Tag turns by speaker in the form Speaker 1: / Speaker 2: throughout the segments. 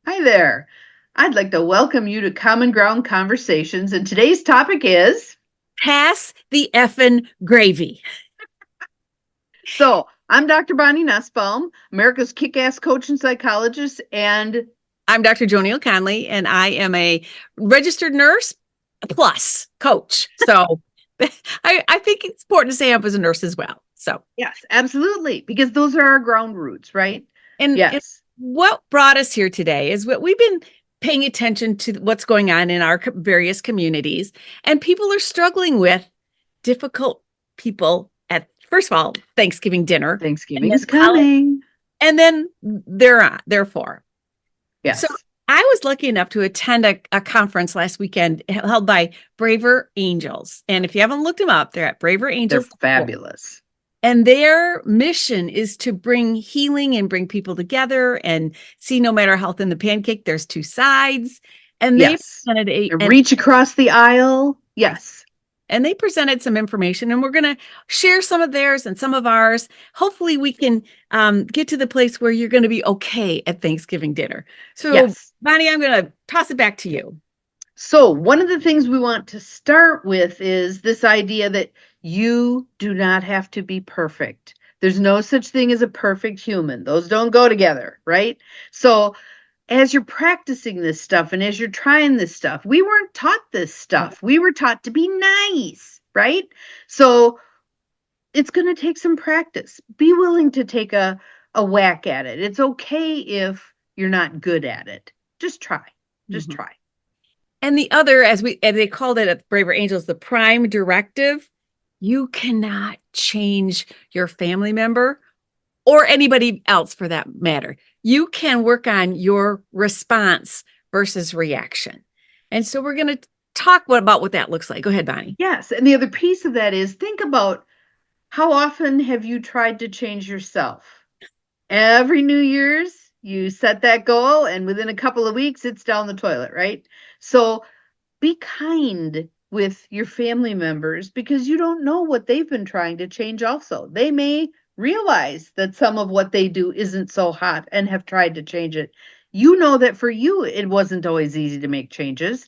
Speaker 1: Hi there. I'd like to welcome you to Common Ground Conversations, and today's topic is
Speaker 2: Pass the effin' gravy.
Speaker 1: I'm Dr. Bonnie Nussbaum, America's kick ass coach and psychologist, and
Speaker 2: I'm Dr. JoNeil Conley, and I am a registered nurse plus coach. So I think it's important to say I was a nurse as well. So,
Speaker 1: yes, absolutely, because those are our ground roots, right?
Speaker 2: and
Speaker 1: Yes.
Speaker 2: what brought us here today is what we've been paying attention to what's going on in our various communities, and people are struggling with difficult people at, first of all, Thanksgiving dinner, and
Speaker 1: Thanksgiving
Speaker 2: then
Speaker 1: is coming.
Speaker 2: and then therefore. So
Speaker 1: Yes,
Speaker 2: I was lucky enough to attend a conference last weekend held by Braver Angels. And if you haven't looked them up, they're at Braver
Speaker 1: they're
Speaker 2: Angels.
Speaker 1: fabulous.
Speaker 2: And their mission is to bring healing and bring people together and see no matter health in the pancake, there's two sides. And they
Speaker 1: Yes.
Speaker 2: presented
Speaker 1: Reach across the aisle. Yes.
Speaker 2: and they presented some information, and we're going to share some of theirs and some of ours. Hopefully we can get to the place where you're going to be okay at Thanksgiving dinner. So
Speaker 1: Yes.
Speaker 2: Bonnie, I'm going to toss it back to you.
Speaker 1: So, one of the things we want to start with is this idea that you do not have to be perfect. There's no such thing as a perfect human. Those don't go together, right? So, as you're practicing this stuff and as you're trying this stuff, we weren't taught this stuff. We were taught to be nice, right? So, it's going to take some practice. Be willing to take a whack at it. It's okay if you're not good at it. Just try. Just
Speaker 2: Mhm.
Speaker 1: try.
Speaker 2: And the other, as they called it at Braver Angels, the prime directive, you cannot change your family member or anybody else for that matter. You can work on your response versus reaction. And so we're going to talk about what that looks like. Go ahead, Bonnie.
Speaker 1: Yes, and the other piece of that is think about how often have you tried to change yourself? Every New Year's, you set that goal, and within a couple of weeks, it's down the toilet, right? So be kind with your family members because you don't know what they've been trying to change, also. They may realize that some of what they do isn't so hot and have tried to change it. You know that for you, it wasn't always easy to make changes.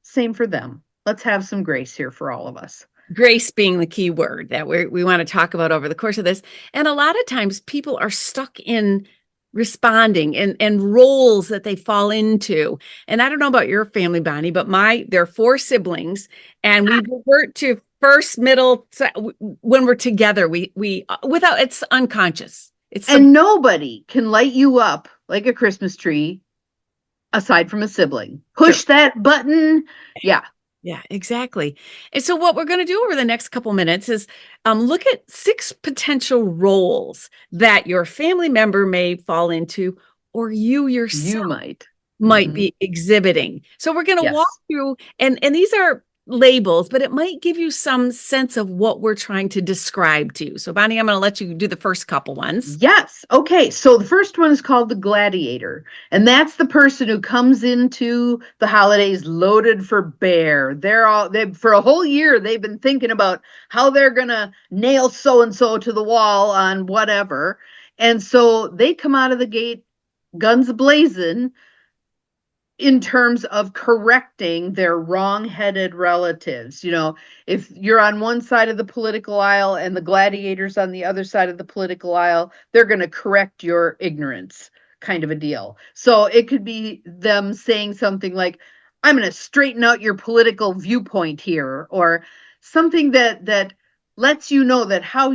Speaker 1: Same for them. Let's have some grace here for all of us.
Speaker 2: Grace being the key word that we want to talk about over the course of this. And a lot of times people are stuck in responding and roles that they fall into. And I don't know about your family, Bonnie, but there are four siblings, and we revert to first, middle, when we're together, we without, it's unconscious. It's
Speaker 1: And nobody can light you up like a Christmas tree aside from a sibling.
Speaker 2: true.
Speaker 1: Push that button. Yeah.
Speaker 2: Yeah, exactly. And so what we're going to do over the next couple minutes is look at six potential roles that your family member may fall into, or you yourself
Speaker 1: You might.
Speaker 2: might
Speaker 1: Hmm.
Speaker 2: be exhibiting. So we're going to walk
Speaker 1: Yes.
Speaker 2: through, and these are labels, but it might give you some sense of what we're trying to describe to you. So Bonnie, I'm going to let you do the first couple ones.
Speaker 1: Yes. Okay. So the first one is called the gladiator, and that's the person who comes into the holidays loaded for bear. They for a whole year they've been thinking about how they're gonna nail so and so to the wall on whatever, and so they come out of the gate guns blazing in terms of correcting their wrong-headed relatives. If you're on one side of the political aisle and the gladiators on the other side of the political aisle, they're going to correct your ignorance, kind of a deal. So it could be them saying something like, I'm going to straighten out your political viewpoint here, or something that lets you know that how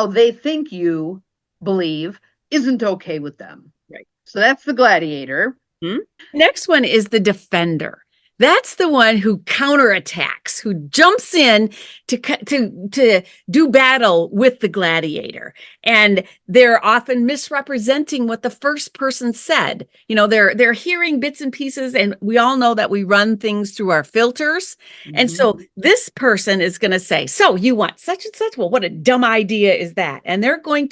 Speaker 1: they think you believe isn't okay with them.
Speaker 2: Right.
Speaker 1: So that's the gladiator.
Speaker 2: Hmm? Next one is the defender. That's the one who counterattacks, who jumps in to do battle with the gladiator. And they're often misrepresenting what the first person said. They're hearing bits and pieces, and we all know that we run things through our filters. And
Speaker 1: Mhm.
Speaker 2: so this person is going to say, "So you want such and such? Well, what a dumb idea is that?" And they're going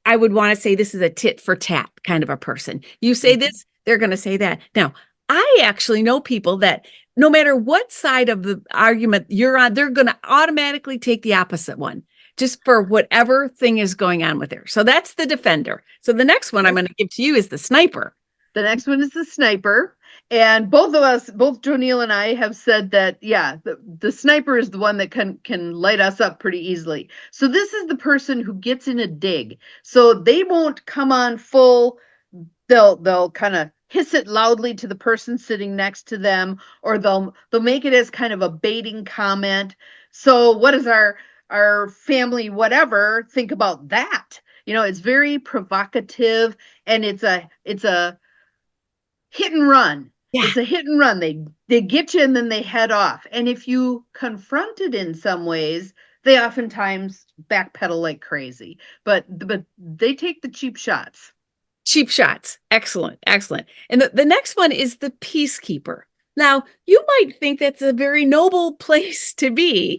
Speaker 2: I would want to say this is a tit for tat kind of a person. You say
Speaker 1: Mhm.
Speaker 2: this, they're going to say that. Now, I actually know people that no matter what side of the argument you're on, they're going to automatically take the opposite one just for whatever thing is going on with her. So that's the defender. So the next one I'm
Speaker 1: Okay.
Speaker 2: going to give to you is the sniper.
Speaker 1: The next one is the sniper. And both of us, both JoNeil and I have said that, yeah, the sniper is the one that can light us up pretty easily. So this is the person who gets in a dig. So they won't come on full. They'll kind of hiss it loudly to the person sitting next to them, or they'll make it as kind of a baiting comment. So what does our family whatever think about that? It's very provocative, and it's a hit and run.
Speaker 2: Yeah.
Speaker 1: It's a hit and run. They get you and then they head off. And if you confront it in some ways, they oftentimes backpedal like crazy. But they take the cheap shots.
Speaker 2: Cheap shots. Excellent. Excellent. And the next one is the peacekeeper. Now, you might think that's a very noble place to be.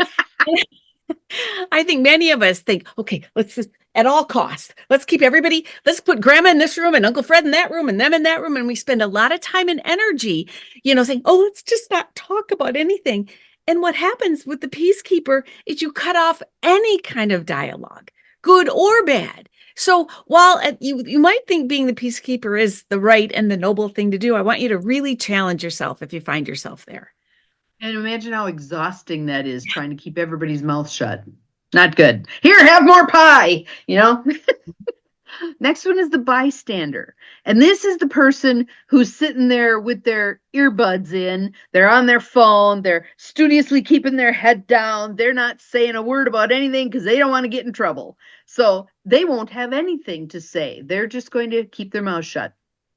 Speaker 2: I think many of us think, okay, let's just at all costs, let's keep everybody, let's put grandma in this room and Uncle Fred in that room and them in that room. And we spend a lot of time and energy, saying, oh, let's just not talk about anything. And what happens with the peacekeeper is you cut off any kind of dialogue, good or bad. So while you might think being the peacekeeper is the right and the noble thing to do, I want you to really challenge yourself if you find yourself there.
Speaker 1: And imagine how exhausting that is, trying to keep everybody's mouth shut. Not good. Here, have more pie, Next one is the bystander. And this is the person who's sitting there with their earbuds in. They're on their phone. They're studiously keeping their head down. They're not saying a word about anything because they don't want to get in trouble. So they won't have anything to say. They're just going to keep their mouth shut.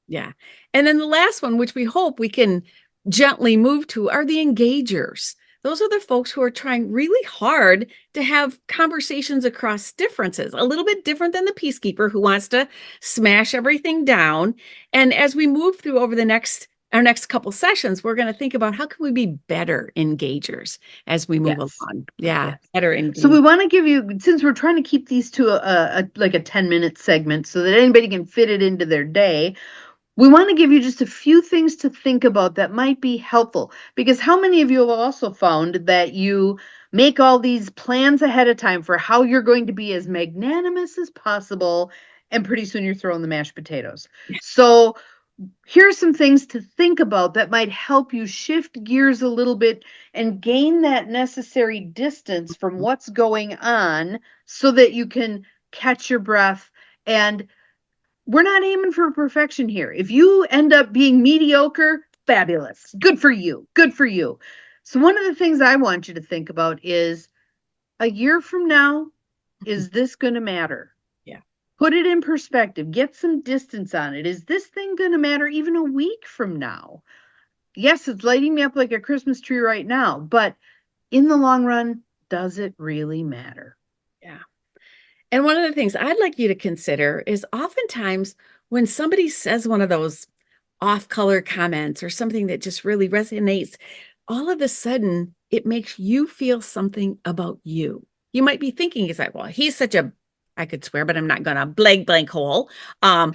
Speaker 2: Yeah. And then the last one, which we hope we can gently move to, are the engagers. Those are the folks who are trying really hard to have conversations across differences, a little bit different than the peacekeeper who wants to smash everything down. And as we move through over our next couple sessions, we're going to think about how can we be better engagers as we move along. Yeah, yes. Better engagers.
Speaker 1: So we want to give you, since we're trying to keep these to like a 10-minute segment so that anybody can fit it into their day, we want to give you just a few things to think about that might be helpful, because how many of you have also found that you make all these plans ahead of time for how you're going to be as magnanimous as possible, and pretty soon you're throwing the mashed potatoes. So here's some things to think about that might help you shift gears a little bit and gain that necessary distance from what's going on so that you can catch your breath. And we're not aiming for perfection here. If you end up being mediocre, fabulous. Good for you. Good for you. So one of the things I want you to think about is, a year from now, is this going to matter?
Speaker 2: Yeah.
Speaker 1: Put it in perspective. Get some distance on it. Is this thing going to matter even a week from now? Yes, it's lighting me up like a Christmas tree right now, but in the long run, does it really matter?
Speaker 2: Yeah. And one of the things I'd like you to consider is oftentimes when somebody says one of those off-color comments or something that just really resonates, all of a sudden it makes you feel something about you. You might be thinking, it's like, well, he's such a, I could swear, but I'm not gonna blank hole. All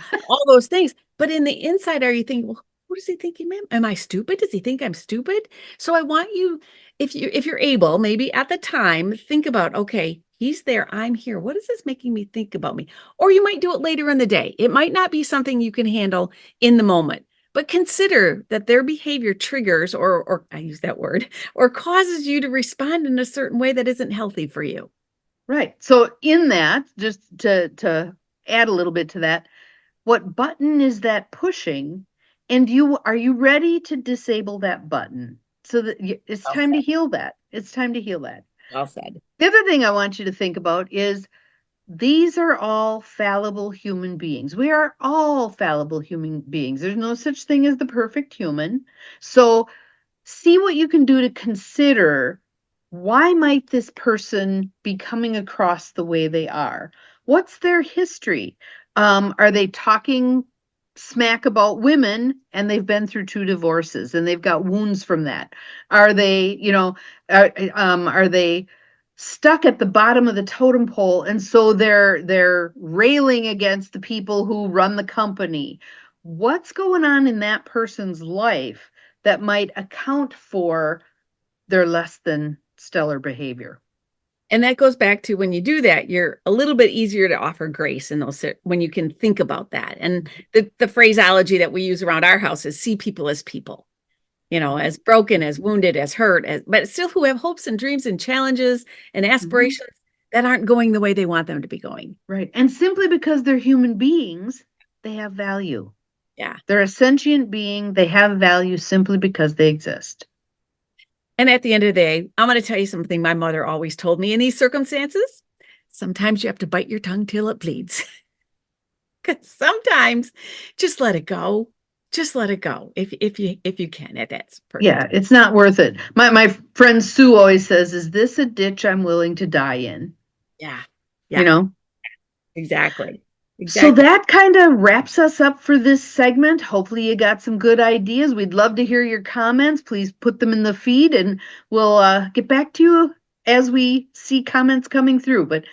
Speaker 2: those things. But in the inside, are you thinking, well, what does he think? Am I stupid? Does he think I'm stupid? So I want you, if you're able, maybe at the time, think about, okay, he's there, I'm here. What is this making me think about me? Or you might do it later in the day. It might not be something you can handle in the moment, but consider that their behavior triggers, or I use that word, or causes you to respond in a certain way that isn't healthy for you.
Speaker 1: Right. So in that, just to add a little bit to that, what button is that pushing? And are you ready to disable that button? So that it's time to heal that. It's time to heal that.
Speaker 2: Well said.
Speaker 1: The other thing I want you to think about is, these are all fallible human beings. We are all fallible human beings. There's no such thing as the perfect human. So see what you can do to consider, why might this person be coming across the way they are? What's their history? Are they talking smack about women and they've been through 2 divorces and they've got wounds from that? Are they, are they stuck at the bottom of the totem pole, and so they're railing against the people who run the company? What's going on in that person's life that might account for their less than stellar behavior?
Speaker 2: And that goes back to when you do that, you're a little bit easier to offer grace in those when you can think about that. And the phraseology that we use around our house is see people as people, as broken, as wounded, as hurt, but still who have hopes and dreams and challenges and aspirations that aren't going the way they want them to be going.
Speaker 1: Right. And simply because they're human beings, they have value.
Speaker 2: Yeah.
Speaker 1: They're a sentient being. They have value simply because they exist.
Speaker 2: And at the end of the day, I'm going to tell you something my mother always told me in these circumstances. Sometimes you have to bite your tongue till it bleeds. Because sometimes just let it go. Just let it go if you can. That's perfect.
Speaker 1: Yeah, it's not worth it. My friend Sue always says, "Is this a ditch I'm willing to die in?"
Speaker 2: Yeah.
Speaker 1: Exactly.
Speaker 2: So
Speaker 1: that kind of wraps us up for this segment. Hopefully you got some good ideas. We'd love to hear your comments. Please put them in the feed and we'll get back to you as we see comments coming through. But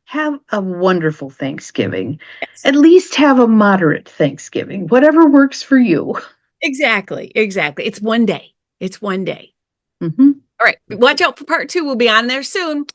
Speaker 1: have a wonderful Thanksgiving.
Speaker 2: Yes.
Speaker 1: At least have a moderate Thanksgiving, whatever works for you.
Speaker 2: Exactly. It's one day.
Speaker 1: Mm-hmm.
Speaker 2: All right. Watch out for part 2. We'll be on there soon.